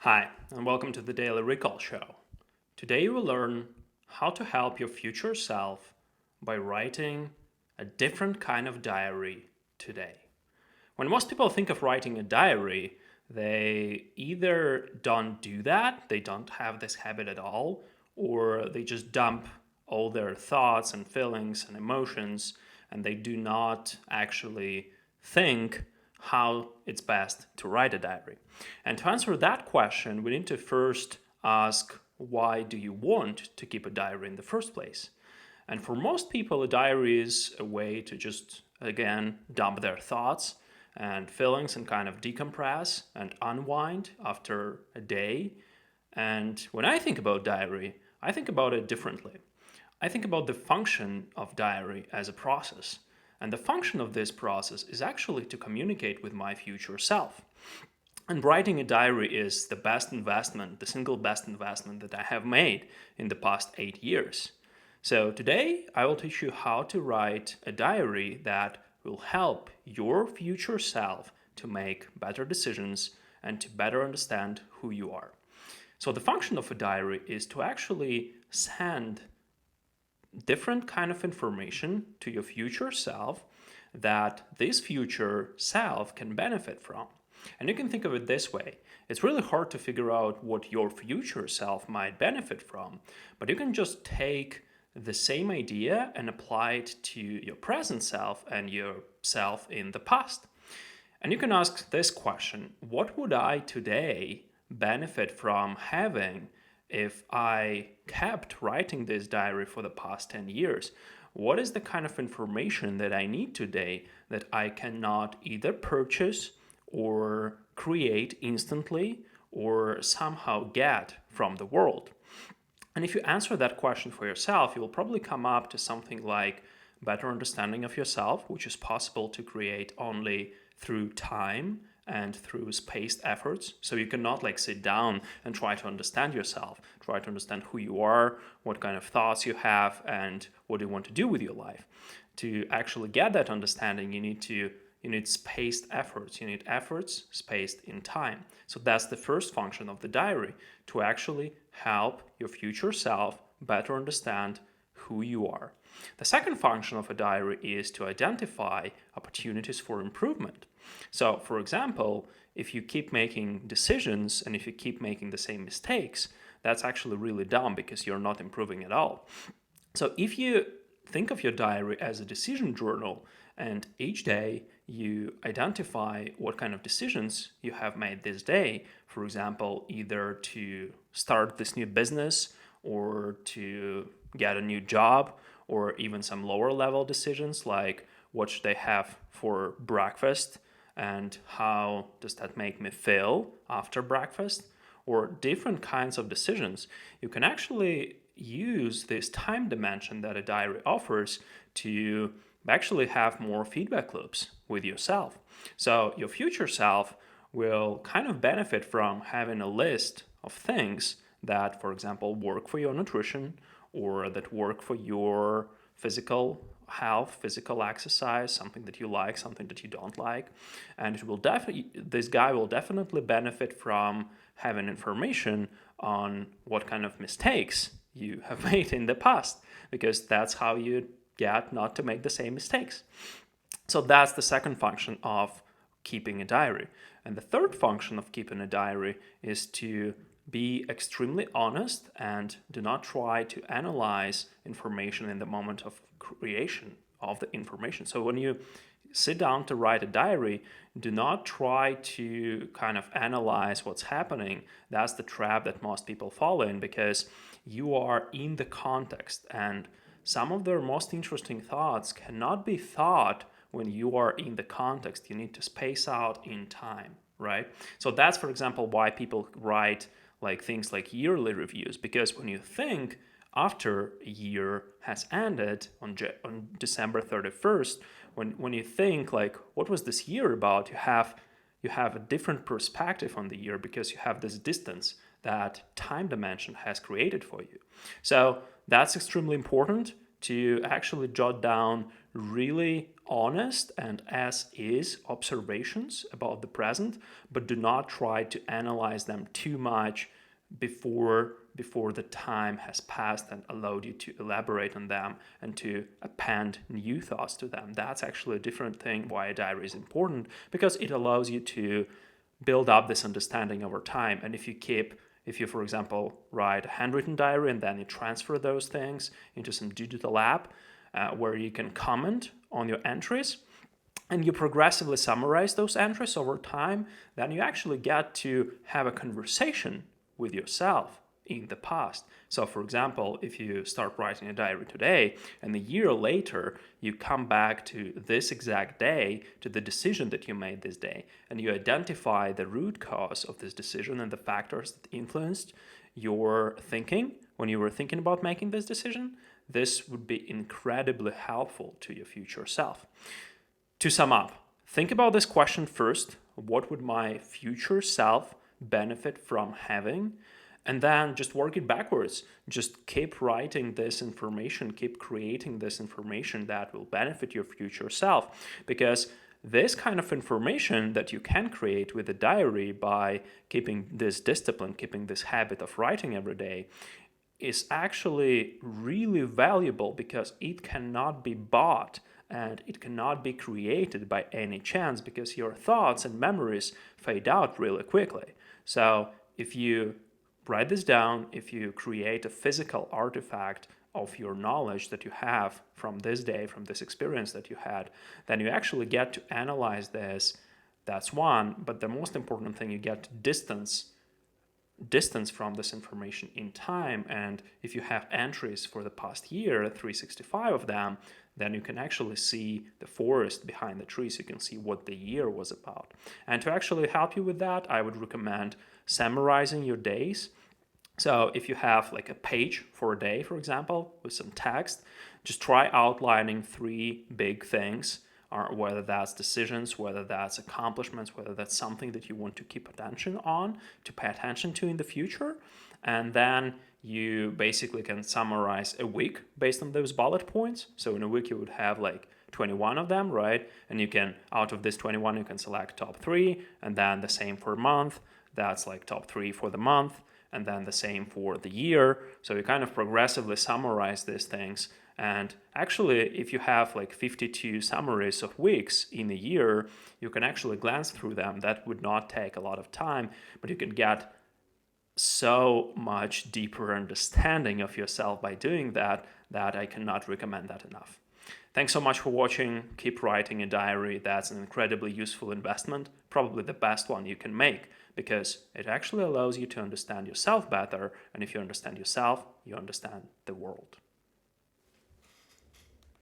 Hi, and welcome to the Daily Recall Show. Today you will learn how to help your future self by writing a different kind of diary today. When most people think of writing a diary, they either don't do that, they don't have this habit at all, or they just dump all their thoughts and feelings and emotions, and they do not actually think how it's best to write a diary. And to answer that question, we need to first ask, why do you want to keep a diary in the first place? And for most people, a diary is a way to just, again, dump their thoughts and feelings and kind of decompress and unwind after a day. And when I think about diary, I think about it differently. I think about the function of diary as a process. And the function of this process is actually to communicate with my future self. And writing a diary is the best investment, the single best investment that I have made in the past 8 years. So today I will teach you how to write a diary that will help your future self to make better decisions and to better understand who you are. So the function of a diary is to actually send different kind of information to your future self that this future self can benefit from. And you can think of it this way. It's really hard to figure out what your future self might benefit from, but you can just take the same idea and apply it to your present self and your self in the past. And you can ask this question: what would I today benefit from having if I kept writing this diary for the past 10 years? What is the kind of information that I need today that I cannot either purchase or create instantly or somehow get from the world? And if you answer that question for yourself, you will probably come up to something like better understanding of yourself, which is possible to create only through time and through spaced efforts. So you cannot sit down and try to understand yourself, try to understand who you are, what kind of thoughts you have, and what you want to do with your life. To actually get that understanding, you need spaced efforts. You need efforts spaced in time. So that's the first function of the diary, to actually help your future self better understand who you are. The second function of a diary is to identify opportunities for improvement. So, for example, if you keep making decisions and if you keep making the same mistakes, that's actually really dumb because you're not improving at all. So, if you think of your diary as a decision journal and each day you identify what kind of decisions you have made this day, for example, either to start this new business or to get a new job, or even some lower level decisions like what should I have for breakfast and how does that make me feel after breakfast, or different kinds of decisions, you can actually use this time dimension that a diary offers to actually have more feedback loops with yourself. So your future self will kind of benefit from having a list of things that, for example, work for your nutrition or that work for your physical health, physical exercise, something that you like, something that you don't like. And this guy will definitely benefit from having information on what kind of mistakes you have made in the past, because that's how you get not to make the same mistakes. So that's the second function of keeping a diary. And the third function of keeping a diary is to be extremely honest and do not try to analyze information in the moment of creation of the information. So when you sit down to write a diary, do not try to kind of analyze what's happening. That's the trap that most people fall in, because you are in the context, and some of their most interesting thoughts cannot be thought when you are in the context. You need to space out in time, right? So that's, for example, why people write things like yearly reviews, because when you think after a year has ended on December 31st, when you think what was this year about, you have a different perspective on the year, because you have this distance that time dimension has created for you. So that's extremely important, to actually jot down really honest and as is observations about the present, but do not try to analyze them too much before the time has passed and allowed you to elaborate on them and to append new thoughts to them. That's actually a different thing why a diary is important, because it allows you to build up this understanding over time. And if you, for example, write a handwritten diary and then you transfer those things into some digital app where you can comment on your entries, and you progressively summarize those entries over time, then you actually get to have a conversation with yourself in the past. So for example, if you start writing a diary today and a year later you come back to this exact day, to the decision that you made this day, and you identify the root cause of this decision and the factors that influenced your thinking when you were thinking about making this decision, this would be incredibly helpful to your future self. To sum up, think about this question first: what would my future self benefit from having? And then just work it backwards. Just keep writing this information, keep creating this information that will benefit your future self. Because this kind of information that you can create with a diary by keeping this discipline, keeping this habit of writing every day, is actually really valuable, because it cannot be bought and it cannot be created by any chance, because your thoughts and memories fade out really quickly. So if you write this down, if you create a physical artifact of your knowledge that you have from this day, from this experience that you had, then you actually get to analyze this. That's one, but the most important thing, you get to distance from this information in time. And if you have entries for the past year, 365 of them, then you can actually see the forest behind the trees. You can see what the year was about. And to actually help you with that, I would recommend summarizing your days. So if you have like a page for a day, for example, with some text, just try outlining 3 big things, or whether that's decisions, whether that's accomplishments, whether that's something that you want to keep attention on, to pay attention to in the future. And then you basically can summarize a week based on those bullet points. So in a week you would have like 21 of them, right? And you can, out of this 21, you can select top 3, and then the same for a month. That's like top 3 for the month, and then the same for the year. So you kind of progressively summarize these things. And actually, if you have like 52 summaries of weeks in a year, you can actually glance through them. That would not take a lot of time, but you can get so much deeper understanding of yourself by doing that, that I cannot recommend that enough. Thanks so much for watching. Keep writing a diary. That's an incredibly useful investment, probably the best one you can make, because it actually allows you to understand yourself better. And if you understand yourself, you understand the world.